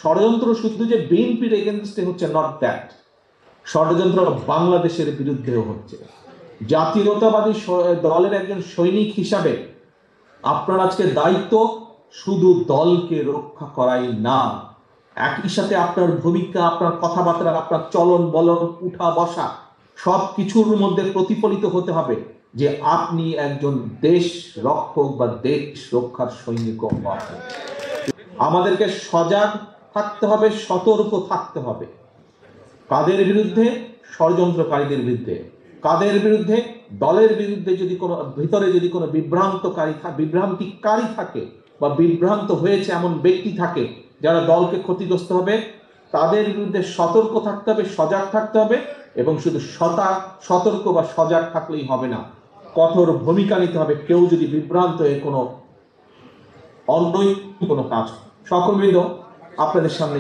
ষড়যন্ত্র শুধু যে বিএনপির এগেনস্টে হচ্ছে, নট দ্যাট, ষড়যন্ত্র বাংলাদেশের বিরুদ্ধেও হচ্ছে। জাতীয়তাবাদী দলের একজন সৈনিক হিসাবে আপনার আজকে দায়িত্ব শুধু দলকে রক্ষা করাই না, একই সাথে আপনার ভূমিকা, আপনার কথাবার্তা, আপনার চলন বলন, উঠা বসা সব কিছুর মধ্যে প্রতিফলিত হতে হবে যে আপনি একজন দেশ রক্ষক বা দেশ রক্ষার সৈনিক। আমাদেরকে সজাগ থাকতে হবে, সতর্ক থাকতে হবে। কাদের বিরুদ্ধে? ষড়যন্ত্রকারীদের বিরুদ্ধে। কাদের বিরুদ্ধে? দলের বিরুদ্ধে। যদি কোনো ভিতরে যদি কোনো বিভ্রান্তিকারী থাকে বা বিভ্রান্ত হয়েছে এমন ব্যক্তি থাকে যারা দলকে ক্ষতিগ্রস্ত হবে, তাদের বিরুদ্ধে সতর্ক থাকতে হবে, সজাগ থাকতে হবে। এবং শুধু সতর্ক বা সজাগ থাকলেই হবে না, কঠোর ভূমিকা নিতে হবে কেউ যদি বিভ্রান্ত হয়ে কোনো অনৈতিক কোনো কাজ। সকলবৃন্দ, আপনাদের সামনে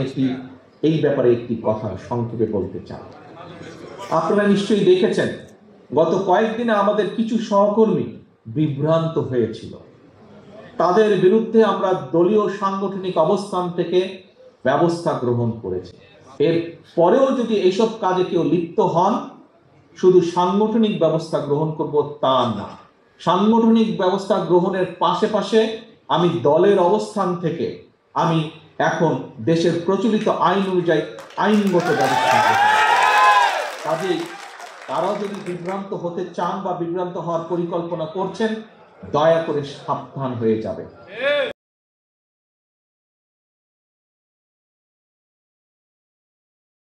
এই ব্যাপারে একটি কথা সংক্ষেপে বলতে চাই। আপনারা নিশ্চয়ই দেখেছেন গত কয়েকদিনে আমাদের কিছু সহকর্মী বিভ্রান্ত হয়েছিল। তাদের বিরুদ্ধে আমরা দলীয় সাংগঠনিক অবস্থান থেকে ব্যবস্থা গ্রহণ করেছি। এর পরেও যদি এইসব কাজে কেউ লিপ্ত হন, শুধু সাংগঠনিক ব্যবস্থা গ্রহণ করব তা না, সাংগঠনিক ব্যবস্থা গ্রহণের পাশে আমি দলের অবস্থান থেকে আমি এখন দেশের প্রচলিত আইন অনুযায়ী আইনগত ব্যবস্থা করব। কাজেই তারাও যদি বিভ্রান্ত হতে চান বা বিভ্রান্ত হওয়ার পরিকল্পনা করছেন, দয়া করে সাবধান হয়ে যাবে।